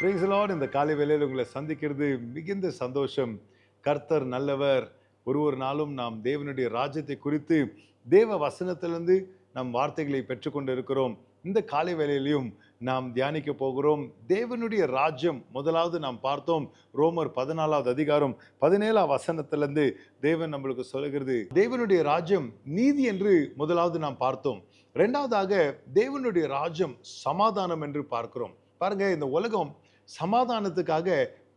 Price Lord. இந்த காலை வேளையில் உங்களை சந்திக்கிறது மிகுந்த சந்தோஷம். கர்த்தர் நல்லவர். ஒரு நாளும் நாம் தேவனுடைய ராஜ்யத்தை குறித்து தேவ வசனத்திலிருந்து நம் வார்த்தைகளை பெற்றுக்கொண்டு இருக்கிறோம். இந்த காலை வேளையிலையும் நாம் தியானிக்க போகிறோம். தேவனுடைய ராஜ்யம் முதலாவது நாம் பார்த்தோம். ரோமர் 14வது அதிகாரம் 17ஆம் வசனத்திலிருந்து தேவன் நம்மளுக்கு சொல்லுகிறது. தேவனுடைய ராஜ்யம் நீதி என்று முதலாவது நாம் பார்த்தோம். இரண்டாவதாக தேவனுடைய ராஜ்யம் சமாதானம் என்று பார்க்கிறோம். பாருங்க, இந்த உலகம் சமாதானத்துக்காக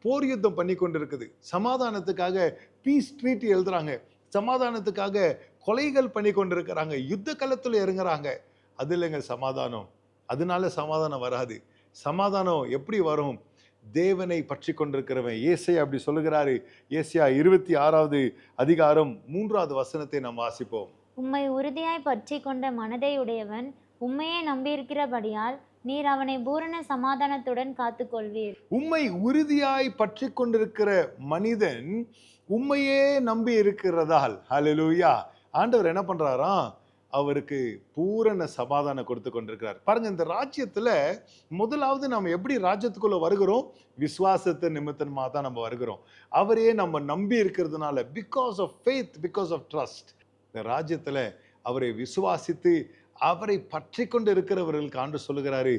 போர் யுத்தம் பண்ணி கொண்டிருக்குது. சமாதானத்துக்காக பீஸ் ட்ரீட்டி எழுதுறாங்க. சமாதானத்துக்காக கொலைகள் பண்ணி கொண்டிருக்கிறாங்க. யுத்த களத்துல இறங்குறாங்க. அது இல்லைங்க சமாதானம். அதனால சமாதானம் வராது. சமாதானம் எப்படி வரும்? தேவனை பற்றி கொண்டிருக்கிறவன். ஏசாயா அப்படி சொல்லுகிறாரு. ஏசாயா 26வது அதிகாரம் 3வது வசனத்தை நாம் வாசிப்போம். உம்மை உறுதியாய் பற்றி கொண்ட மனதை உடையவன் உம்மையே நம்பியிருக்கிறபடியால் நீர் அவனை பூரண சமாதானத்துடன் காத்துக்கொள்வீர். உம்மை உறுதியாய் பற்றி கொண்டிருக்கிற மனிதன் உம்மையே நம்பி இருக்கிறதால், ஹல்லேலூயா, ஆண்டவர் என்ன பண்றாராம்? அவருக்கு பூரண சமாதானம் கொடுத்து கொண்டிருக்கிறார். பாருங்க, இந்த ராஜ்யத்துல முதலாவது நம்ம எப்படி ராஜ்யத்துக்குள்ள வருகிறோம்? விசுவாசத்தை நிமித்தமா தான் நம்ம வருகிறோம். அவரையே நம்ம நம்பி இருக்கிறதுனால, because of faith, because of trust. இந்த ராஜ்யத்துல அவரை விசுவாசித்து அவரை பற்றி கொண்டு இருக்கிறவர்களுக்கு ஆண்டவர் சொல்லுகிறாரு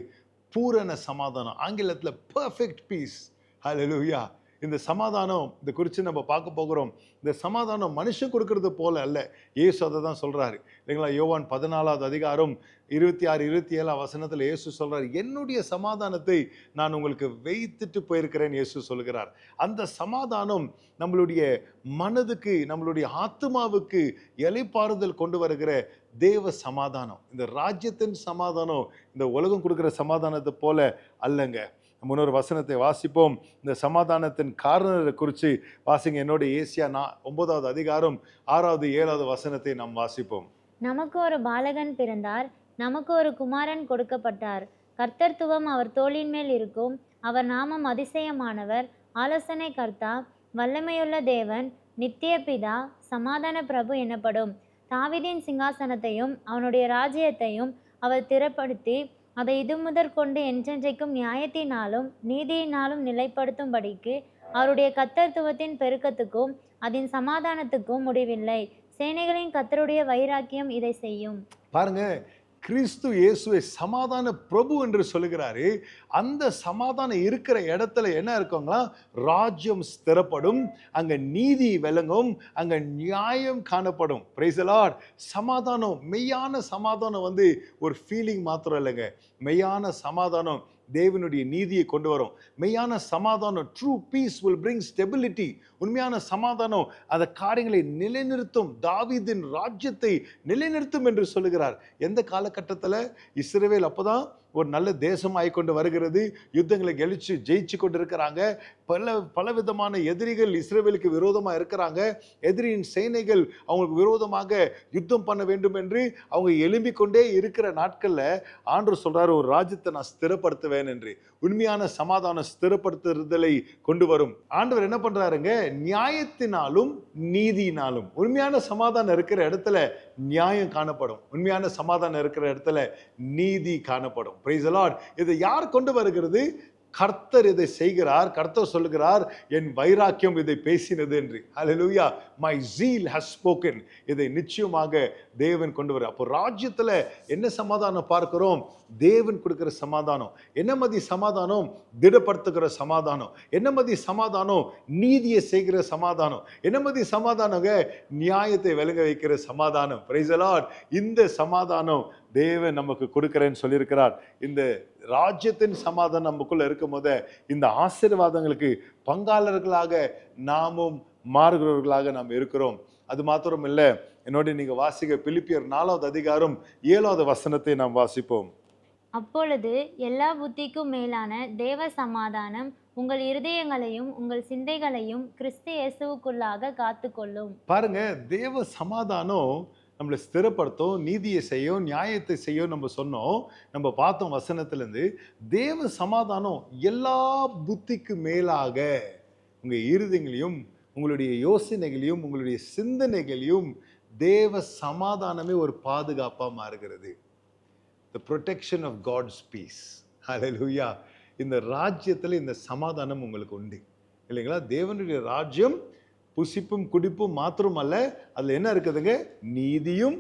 பூரண சமாதானம். ஆங்கிலத்துல பெர்ஃபெக்ட் பீஸ். ஹல்லேலூயா. இந்த சமாதானம் இதை குறித்து நம்ம பார்க்க போகிறோம். இந்த சமாதானம் மனுஷன் கொடுக்கறது போல அல்ல. இயேசு அதை தான் சொல்றாரு இல்லைங்களா? யோவான் 14வது அதிகாரம் 26, 27 வசனத்துல இயேசு சொல்றாரு, என்னுடைய சமாதானத்தை நான் உங்களுக்கு வைத்துட்டு போயிருக்கிறேன் இயேசு சொல்கிறார். அந்த சமாதானம் நம்மளுடைய மனதுக்கு, நம்மளுடைய ஆத்மாவுக்கு இளைப்பாறுதல் கொண்டு வருகிற தேவ சமாதானம். இந்த ராஜ்யத்தின் சமாதானம் இந்த உலகம் கொடுக்கிற சமாதானத்தை போல அல்லங்க. முன்னொரு வசனத்தை வாசிப்போம். இந்த சமாதானத்தின் காரணத்தை குறித்து வாசிங்க. என்னோட ஏசியா 9வது அதிகாரம் 6வது 7வது வசனத்தை நாம் வாசிப்போம். நமக்கு ஒரு பாலகன் பிறந்தார், நமக்கு ஒரு குமாரன் கொடுக்கப்பட்டார். கர்த்தர்த்துவம் அவர் தோளின் மேல் இருக்கும். அவர் நாமம் அதிசயமானவர், ஆலோசனை கர்த்தா, வல்லமையுள்ள தேவன், நித்திய பிதா, சமாதான பிரபு எனப்படும். தாவீதின் சிங்காசனத்தையும் அவனுடைய ராஜ்யத்தையும் அவர் திறப்படுத்தி அதை இது முதற்கொண்டு என்றென்றைக்கும் நியாயத்தினாலும் நீதியினாலும் நிலைப்படுத்தும்படிக்கு அவருடைய கர்த்தத்துவத்தின் பெருக்கத்துக்கும் அதன் சமாதானத்துக்கும் முடிவில்லை. சேனைகளின் கர்த்தருடைய வைராக்கியம் இதை செய்யும். பாருங்க, கிறிஸ்து இயேசுவை சமாதான பிரபு என்று சொல்லுகிறாரு. அந்த சமாதானம் இருக்கிற இடத்துல என்ன இருக்குங்களா? ராஜ்யம் ஸ்திரப்படும், அங்க நீதி விளங்கும், அங்க நியாயம் காணப்படும். Praise the Lord. சமாதானம், மெய்யான சமாதானம் ஒரு ஃபீலிங் மாத்திரம் இல்லைங்க. மெய்யான சமாதானம் தேவனுடைய நீதியை கொண்டு வரும். மெய்யான சமாதானம், true peace will bring stability. உண்மையான சமாதானம் அந்த காரியங்களை நிலைநிறுத்தும். தாவீதின் ராஜ்யத்தை நிலைநிறுத்தும் என்று சொல்லுகிறார். எந்த காலகட்டத்தில்? இஸ்ரவேல் அப்பதான் ஒரு நல்ல தேசம் ஆகிக்கொண்டு வருகிறது. யுத்தங்களை ஜெயிச்சு கொண்டு இருக்கிறாங்க. பல விதமான எதிரிகள் இஸ்ரவேலுக்கு விரோதமாக இருக்கிறாங்க. எதிரியின் சேனைகள் அவங்களுக்கு விரோதமாக யுத்தம் பண்ண வேண்டும் என்று அவங்க எழும்பிக் கொண்டே இருக்கிற நாட்கள்ல ஆண்டவர் சொல்றாரு, ஒரு ராஜ்யத்தை நான் ஸ்திரப்படுத்துவேன் என்று. உண்மையான சமாதானம் ஸ்திரப்படுத்துதலை கொண்டு வரும். ஆண்டவர் என்ன பண்றாருங்க? நியாயத்தினாலும் நீதியினாலும். உண்மையான சமாதானம் இருக்கிற இடத்துல நியாயம் காணப்படும். உண்மையான சமாதானம் இருக்கிற இடத்துல நீதி காணப்படும். Praise the Lord. இதை யார் கொண்டு வருகிறது? கர்த்தர் இதை செய்கிறார். கர்த்தர் சொல்லுகிறார், என் வைராக்கியம் இதை பேசினது என்று. Hallelujah. My zeal has spoken. இதை நிச்சயமாக தேவன் கொண்டு வர. அப்போ ராஜ்யத்துல என்ன சமாதானம் பார்க்கிறோம்? தேவன் கொடுக்கிற சமாதானம். என்ன மதி சமாதானம்? திடப்படுத்துகிற சமாதானம். என்ன மதி சமாதானம்? நீதியை செய்கிற சமாதானம். என்ன மதி சமாதானங்க? நியாயத்தை விளங்க வைக்கிற சமாதானம். Praise the Lord. இந்த சமாதானம் தேவன் நமக்கு கொடுக்கிறேன்னு சொல்லியிருக்கிறார். இந்த ராஜ்யத்தின் சமாதானம் நமக்குள்ள இருக்கும் போது இந்த ஆசீர்வாதங்களுக்கு பங்காளர்களாக நாமும் மாறுகிறவர்களாக நாம் இருக்கிறோம். அது மாத்திரம் இல்லை, என்னோட நீங்க வாசிக்க பிலிப்பியர் 4வது அதிகாரம் 7வது வசனத்தை நாம் வாசிப்போம். அப்பொழுது எல்லா புத்திக்கும் மேலான தேவ சமாதானம் உங்கள் இருதயங்களையும் உங்கள் சிந்தைகளையும் கிறிஸ்து இயேசுவுக்குள்ளாக காத்துக்கொள்ளும். பாருங்க, தேவ சமாதானம் நம்மளை ஸ்திரப்படுத்தும், நீதியை செய்யும், நியாயத்தை செய்யும். நம்ம சொன்னோம், நம்ம பார்த்தோம் வசனத்திலிருந்து. தேவ சமாதானம் எல்லா புத்திக்கு மேலாக உங்க இருதயங்களையும் உங்களுடைய யோசனைகளையும் உங்களுடைய சிந்தனைகளையும் தேவ சமாதானமே ஒரு பாதுகாப்பா மாறுகிறது. The protection of God's peace. Hallelujah. இந்த ராஜ்யத்துல இந்த சமாதானம் உங்களுக்கு உண்டு இல்லைங்களா? தேவனுடைய ராஜ்யம் புசிப்பும் குடிப்பும் மாத்திரம் அல்ல, அதுல என்ன இருக்குதுங்க? நீதியும்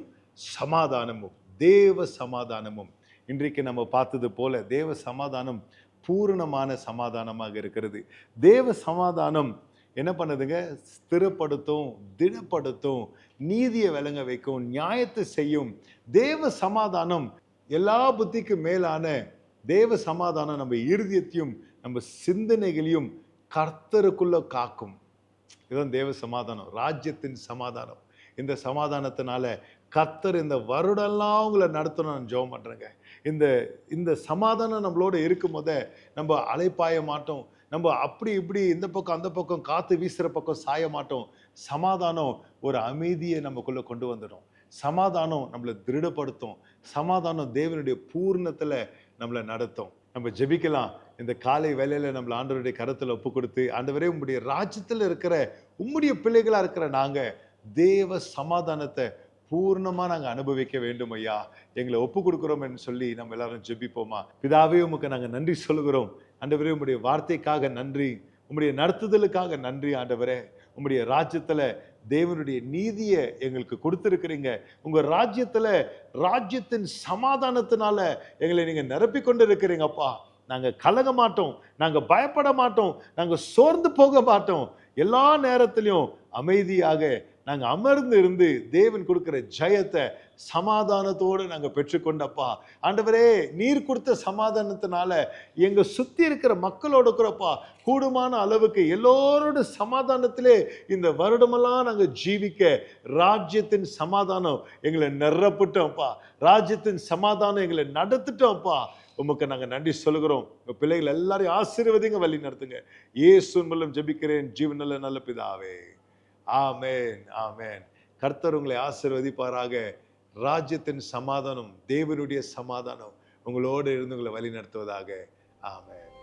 சமாதானமும், தேவ சமாதானமும். இன்றைக்கு நம்ம பார்த்தது போல தேவ சமாதானம் பூரணமான சமாதானமாக இருக்கிறது. தேவ சமாதானம் என்ன பண்ணுதுங்க? ஸ்திரப்படுத்தும், திடப்படுத்தும், நீதியை விளங்க வைக்கும், நியாயத்தை செய்யும். தேவ சமாதானம் எல்லா புத்திக்கு மேலான தேவ சமாதானம் நம்ம இருதயத்தையும் நம்ம சிந்தனைகளையும் கர்த்தருக்குள்ள காக்கும். இதுதான் தேவ சமாதானம், ராஜ்யத்தின் சமாதானம். இந்த சமாதானத்தினால கர்த்தர் இந்த வருடம்லாம் உங்களை நடத்தணும் நான் ஜெபம் பண்றேங்க. இந்த இந்த சமாதானம் நம்மளோட இருக்கும் போதே நம்ம அலைப்பாய மாட்டோம், நம்ம அப்படி இப்படி இந்த பக்கம் அந்த பக்கம் காத்து வீசுற பக்கம் சாய மாட்டோம். சமாதானம் ஒரு அமைதியை நமக்குள்ள கொண்டு வந்துடும். சமாதானம் நம்மளை திருடப்படுத்தும். சமாதானம் தேவனுடைய பூர்ணத்துல நம்மளை நடத்தும். நம்ம ஜெபிக்கலாம். இந்த காலை வேளையில நம்மள ஆண்டவருடைய கரத்துல ஒப்பு கொடுத்து, ஆண்டவரே உம்முடைய ராஜ்யத்துல இருக்கிற உம்முடைய பிள்ளைகளா இருக்கிற நாங்க தேவ சமாதானத்தை பூர்ணமா நாங்க அனுபவிக்க வேண்டும் ஐயா, எங்களை ஒப்பு கொடுக்கிறோம் என்று சொல்லி நம்ம எல்லாரும் ஜெபிப்போமா? பிதாவே, உமக்கு நாங்க நன்றி சொல்கிறோம். ஆண்டவரே, உம்முடைய வார்த்தைக்காக நன்றி, உம்முடைய நடத்துதலுக்காக நன்றி. ஆண்டவரே, உம்முடைய ராஜ்யத்துல தேவனுடைய நீதியை எங்களுக்கு கொடுத்திருக்கிறீங்க. உங்க ராஜ்யத்துல ராஜ்யத்தின் சமாதானத்தினால எங்களை நீங்க நிரப்பி கொண்டு இருக்கிறீங்கப்பா. நாங்க கலங்க மாட்டோம், நாங்க பயப்பட மாட்டோம், நாங்க சோர்ந்து போக மாட்டோம். எல்லா நேரத்திலையும் அமைதியாக நாங்க அமர்ந்து இருந்து தேவன் கொடுக்கிற ஜெயத்தை சமாதானத்தோடு நாங்க பெற்றுக்கொண்டப்பா. ஆண்டவரே, நீர் கொடுத்த சமாதானத்தினால எங்க சுத்தி இருக்கிற மக்களோட கூடப்பா கூடுமான அளவுக்கு எல்லோரோட சமாதானத்திலே இந்த வருடமெல்லாம் நாங்க ஜீவிக்க ராஜ்யத்தின் சமாதானம் எங்களை நிரப்பிட்டோம்ப்பா. ராஜ்யத்தின் சமாதானம் எங்களை நடத்திட்டோம்ப்பா. உமக்கு நாங்க நன்றி சொல்கிறோம். உங்க பிள்ளைகள் எல்லாரையும் ஆசீர்வதிங்க, வழி நடத்துங்க. இயேசுவின் மூலம் ஜெபிக்கிறேன் ஜீவனுள்ள நல்ல பிதாவே. ஆமென், ஆமென். கர்த்தர் உங்களை ஆசீர்வதிப்பாராக. ராஜ்யத்தின் சமாதானம், தேவனுடைய சமாதானம் உங்களோடு இருந்து உங்களை வழி நடத்துவதாக. ஆமென்.